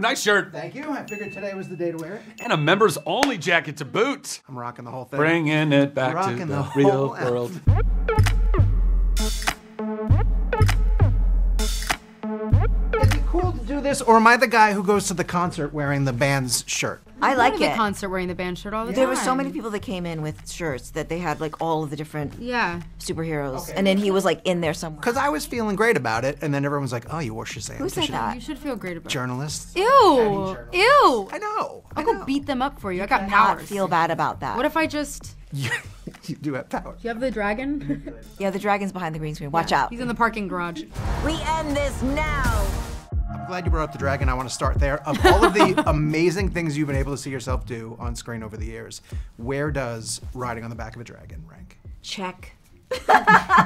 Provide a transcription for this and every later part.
Nice shirt. Thank you. I figured today was the day to wear it. And a members only jacket to boot. I'm rocking the whole thing. Bringing it back to the real world. Is it cool to do this, or am I the guy who goes to the concert wearing the band's shirt? I like the it. concert wearing the band shirt all the time. There were so many people that came in with shirts that they had like all of the different superheroes, and then he was like in there somewhere. Because I was feeling great about it, and then everyone was like, "Oh, you wore Shazam." Who said that? You should feel great about it. Journalists. Ew! Ew! I know. I'll go beat them up for you. I got Not powers. feel bad about that. What if I just... You do have power. Do you have the dragon? Yeah, the dragon's behind the green screen. Watch out. He's in the parking garage. We end this now. I'm glad you brought up the dragon. I want to start there. Of all of the amazing things you've been able to see yourself do on screen over the years, where does riding on the back of a dragon rank? Check.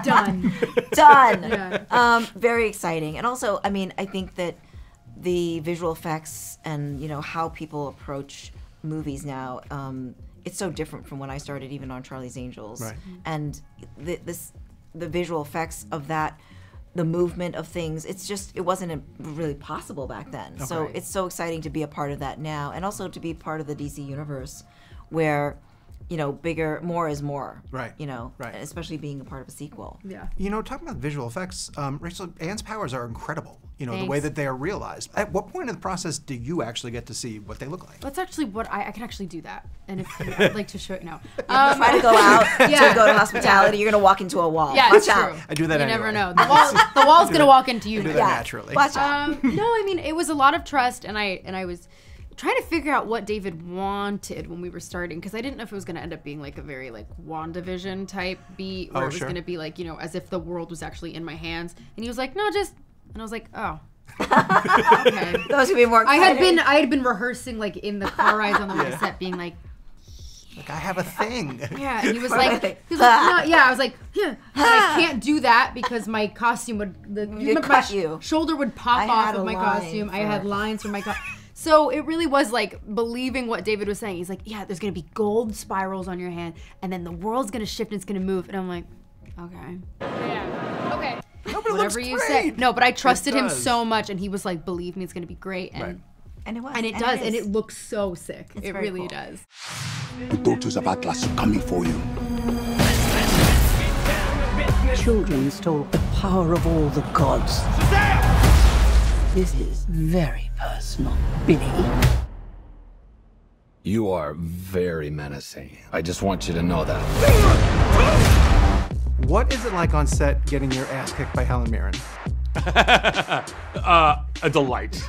Done. Done. Yeah. Very exciting. And also, I mean, I think that the visual effects and, you know, how people approach movies now, it's so different from when I started even on Charlie's Angels. Right. And the visual effects of that, the movement of things, it wasn't really possible back then. Okay. So it's so exciting to be a part of that now, and also to be part of the DC universe where, you know, more is more. Right. You know, especially being a part of a sequel. Yeah. You know, talking about visual effects, Rachel, Anne's powers are incredible. You know, Thanks. the way that they are realized. At what point in the process do you actually get to see what they look like? That's actually what I can actually do that. And if I'd like to show it now. Try to go out to go to hospitality, you're gonna walk into a wall. Yeah, Watch it's out. true. I do that You anyway. never know. The wall's gonna walk into you. I do that naturally. Watch out. No, I mean, it was a lot of trust, and I was trying to figure out what David wanted when we were starting, because I didn't know if it was going to end up being like a very like WandaVision type beat, where it was going to be like, you know, as if the world was actually in my hands. And he was like, no, just, and I was like, oh. Okay. Those would be more exciting. I had been rehearsing like in the car rides on the way to set, being like I have a thing. Yeah, and he was like, no, yeah, I was like, yeah, I can't do that because my costume would, cut you. Shoulder would pop off of my costume. I had lines from my costume. So it really was like believing what David was saying. He's like, yeah, there's gonna be gold spirals on your hand, and then the world's gonna shift and it's gonna move. And I'm like, okay. Yeah. Okay. No, but whatever you say. No, but I trusted him so much, and he was like, believe me, it's gonna be great. And And it was. and it does, and it looks so sick. It really cool. does. The daughters of Atlas are coming for you. Children stole the power of all the gods. This is very personal, Billy. You are very menacing. I just want you to know that. What is it like on set getting your ass kicked by Helen Mirren? A delight,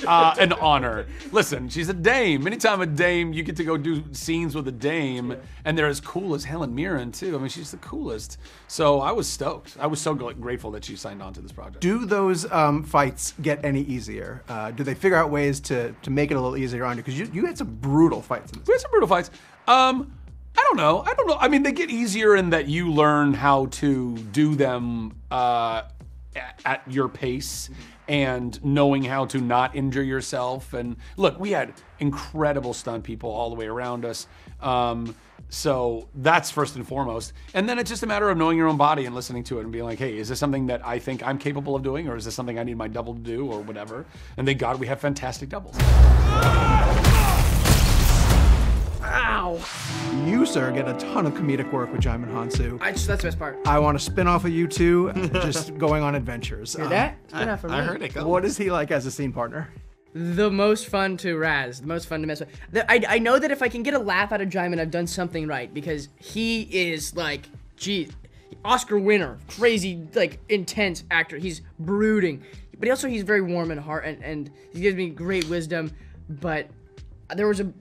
an honor. Listen, she's a dame. Anytime a dame, you get to go do scenes with a dame, and they're as cool as Helen Mirren too. I mean, she's the coolest. So I was stoked. I was so grateful that she signed on to this project. Do those fights get any easier? Do they figure out ways to make it a little easier on you? Because you had some brutal fights in this. We had some brutal fights. I don't know. I mean, they get easier in that you learn how to do them at your pace and knowing how to not injure yourself. And look, we had incredible stunt people all the way around us. So that's first and foremost. And then it's just a matter of knowing your own body and listening to it and being like, hey, is this something that I think I'm capable of doing, or is this something I need my double to do, or whatever? And thank God we have fantastic doubles. Ow! You, sir, get a ton of comedic work with Djimon Hounsou. That's the best part. I want to spin off of you two, just going on adventures. Hear that? Spin off from me. I heard it go. What is he like as a scene partner? The most fun to razz, the most fun to mess with. I know that if I can get a laugh out of Djimon, I've done something right, because he is like, geez, Oscar winner, crazy, like, intense actor. He's brooding, but he's very warm in heart, and he gives me great wisdom. But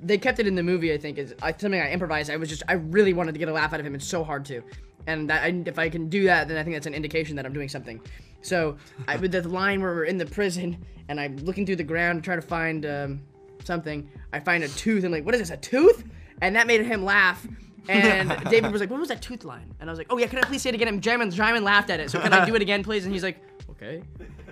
they kept it in the movie, I think, is something I improvised. I really wanted to get a laugh out of him. It's so hard to, and if I can do that, then I think that's an indication that I'm doing something. So with the line where we're in the prison and I'm looking through the ground trying to find something, I find a tooth. And like, what is this, a tooth? And that made him laugh. And David was like, what was that tooth line? And I was like, oh yeah, can I please say it again? And Djimon laughed at it. So can I do it again, please? And he's like, okay.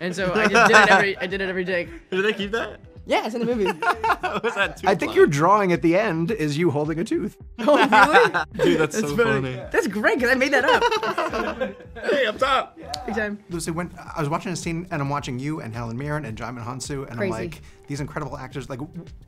And so I just did it every take. Did they keep that? Yeah, it's in the movie. What was that I think your drawing at the end is you holding a tooth. Oh, really? Dude, that's so funny. That's great, because I made that up. Hey, up top. Big time. Lucy, when I was watching a scene and I'm watching you and Helen Mirren and Djimon Hounsou, and Crazy. I'm like, these incredible actors, like,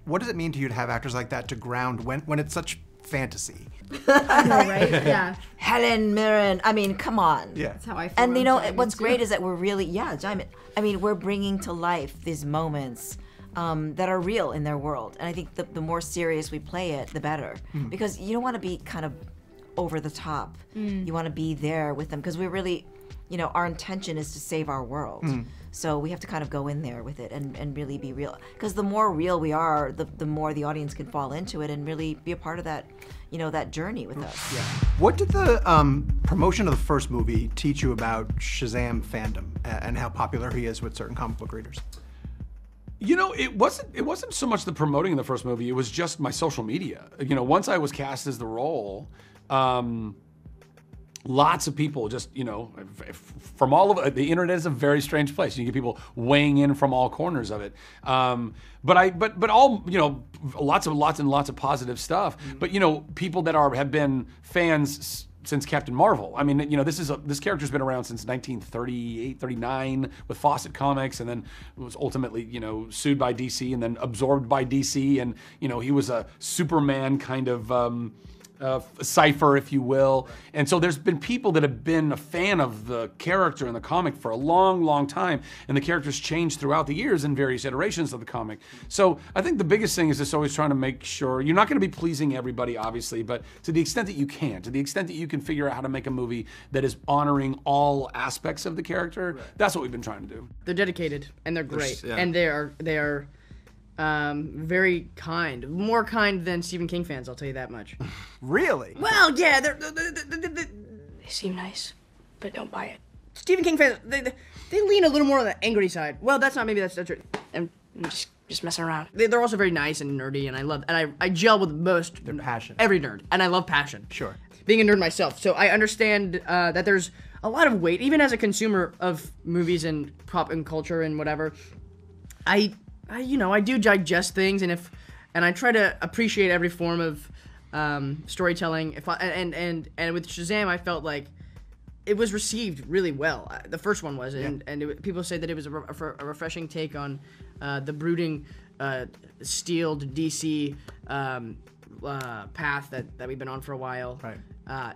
what does it mean to you to have actors like that to ground when it's such fantasy? I know, right? Yeah. Helen Mirren. I mean, come on. Yeah. That's how I feel. And you about know Djimon, what's too. great is that we're really, Djimon. I mean, we're bringing to life these moments that are real in their world. And I think the more serious we play it, the better. Because you don't want to be kind of over the top. You want to be there with them because we're really, our intention is to save our world. So we have to kind of go in there with it and really be real. Because the more real we are, the more the audience can fall into it and really be a part of that, that journey with us. Yeah. What did the promotion of the first movie teach you about Shazam fandom and how popular he is with certain comic book readers? It wasn't so much the promoting in the first movie. It was just my social media. Once I was cast as the role, lots of people just, from all of the internet is a very strange place. You get people weighing in from all corners of it. But all, lots and lots of positive stuff. But, people that have been fans since Captain Marvel. I mean, this character's been around since 1938, 39 with Fawcett Comics, and then was ultimately, sued by DC and then absorbed by DC. And, he was a Superman kind of cipher, if you will. And so there's been people that have been a fan of the character in the comic for a long, long time, and the character's changed throughout the years in various iterations of the comic. So I think the biggest thing is just always trying to make sure, you're not going to be pleasing everybody, obviously, but to the extent that you can, to the extent that you can figure out how to make a movie that is honoring all aspects of the character, that's what we've been trying to do. They're dedicated, and they're great. Yeah. And they are very kind. More kind than Stephen King fans, I'll tell you that much. Really? Well, yeah, They seem nice, but don't buy it. Stephen King fans, they lean a little more on the angry side. Well, that's true. I'm just messing around. They're also very nice and nerdy, and I gel with most. They're passionate. Every nerd, and I love passion. Sure. Being a nerd myself, so I understand that there's a lot of weight, even as a consumer of movies and pop and culture and whatever. I do digest things, and I try to appreciate every form of storytelling. And with Shazam, I felt like it was received really well. The first one was, people say that it was a refreshing take on the brooding, steeled DC path that we've been on for a while. Right.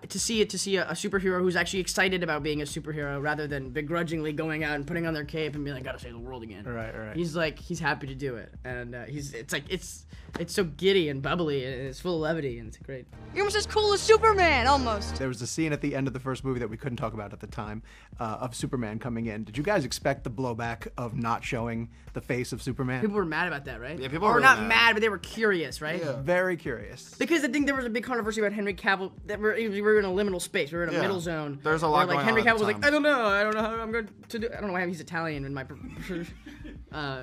To see a superhero who's actually excited about being a superhero rather than begrudgingly going out and putting on their cape and being like, gotta save the world again. Right. He's happy to do it, and it's so giddy and bubbly, and it's full of levity, and it's great. You're almost as cool as Superman, almost. There was a scene at the end of the first movie that we couldn't talk about at the time of Superman coming in. Did you guys expect the blowback of not showing the face of Superman? People were mad about that, right? Yeah, people were were not mad. but they were curious, right? Yeah. Very curious. Because I think there was a big controversy about Henry Cavill, that we were in a liminal space. We were in a middle zone. There's a lot where, going Henry on at Cavill the was like, time. I don't know how I'm going to do. I don't know why he's Italian in my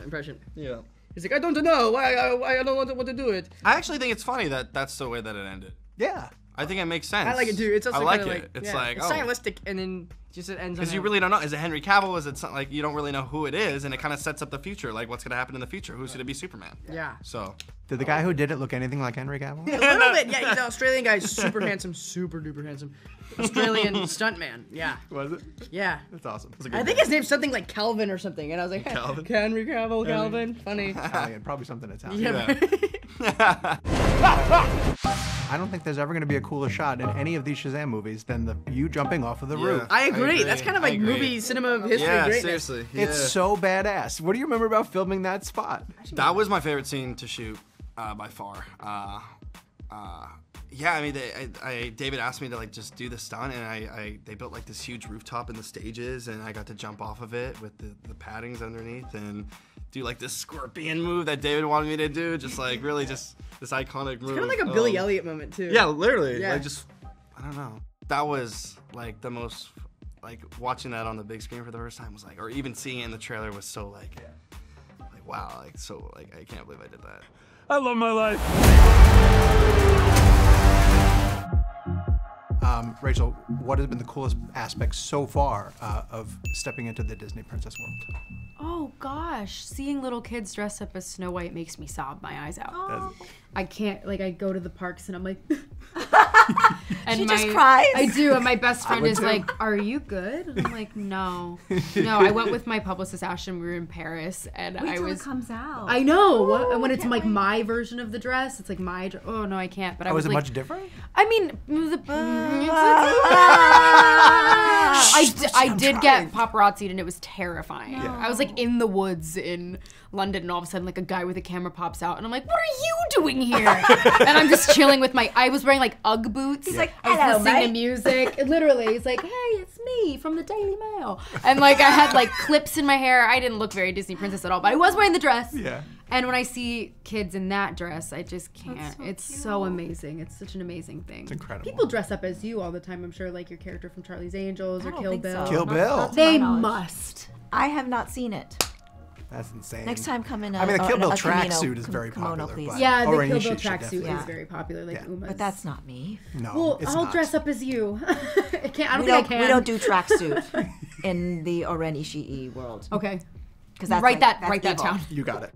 impression. Yeah. He's like, I don't know. I don't want to do it. I actually think it's funny that that's the way that it ended. Yeah. I think it makes sense. I like it too. It's also I like kinda it. like, It's yeah, like, it's stylistic, and then just it ends. Because you really don't know. Is it Henry Cavill? Is it something like you don't really know who it is, and it kind of sets up the future, like what's going to happen in the future. Who's going to be Superman? Yeah. So. Did the guy who did it look anything like Henry Cavill? A little bit, yeah. He's an Australian guy, super handsome, super duper handsome, Australian stuntman. Yeah. Was it? Yeah. That's awesome. I think his name's something like Calvin or something, and I was like, Calvin? Henry Cavill, Calvin, funny. Italian, probably something Italian. Yeah. I don't think there's ever going to be a cooler shot in any of these Shazam movies than you jumping off of the roof. I agree. That's kind of like movie cinema history greatness. Seriously. It's so badass. What do you remember about filming that spot? That was my favorite scene to shoot by far. Yeah, I mean, David asked me to like just do the stunt, and they built like this huge rooftop in the stages, and I got to jump off of it with the paddings underneath and do like this scorpion move that David wanted me to do, just like really just this iconic move. Kind of like a Billy Elliot moment too. Yeah, literally. Yeah. Like I don't know. That was like the most, like watching that on the big screen for the first time was like, or even seeing it in the trailer was so like wow, like so like I can't believe I did that. I love my life. Rachel, what has been the coolest aspect so far of stepping into the Disney princess world? Oh, gosh, seeing little kids dressed up as Snow White makes me sob my eyes out. Oh. I can't, like, I go to the parks and I'm like, and she just cries. I do, and my best friend is like, "Are you good?" And I'm like, "No." I went with my publicist Ashton. We were in Paris, and Wait I till was. it comes out. I know. Ooh, when it's like wait. my version of the dress, it's like my. Oh no, I can't. But I was it like, much different? I mean, I did get paparazzi'd, and it was terrifying. Yeah. I was like in the woods in London, and all of a sudden, like a guy with a camera pops out, and I'm like, "What are you doing here?" And I'm just chilling with I was wearing like UGG boots. He's like, I was "Hello, listening mate." to music. Literally, he's like, "Hey, it's me from the Daily Mail," and like I had like clips in my hair. I didn't look very Disney princess at all, but I was wearing the dress. Yeah. And when I see kids in that dress, I just can't. So it's cute. so amazing. It's such an amazing thing. It's incredible. People dress up as you all the time. I'm sure, like your character from Charlie's Angels or I don't Kill think Bill. so. Kill Not- Bill. not to They my knowledge. must. I have not seen it. That's insane. Next time, come in. I mean, the Kill Bill a tracksuit is very kimono, popular. please. But Yeah, the Orange Kill Bill should tracksuit definitely- is very popular, like Uma's. But that's not me. No, Well, it's I'll not. dress up as you. I don't We think I can. don't do tracksuit in the Oren Ishii world. Okay. Because that's Write like, that that's down. evil. You got it.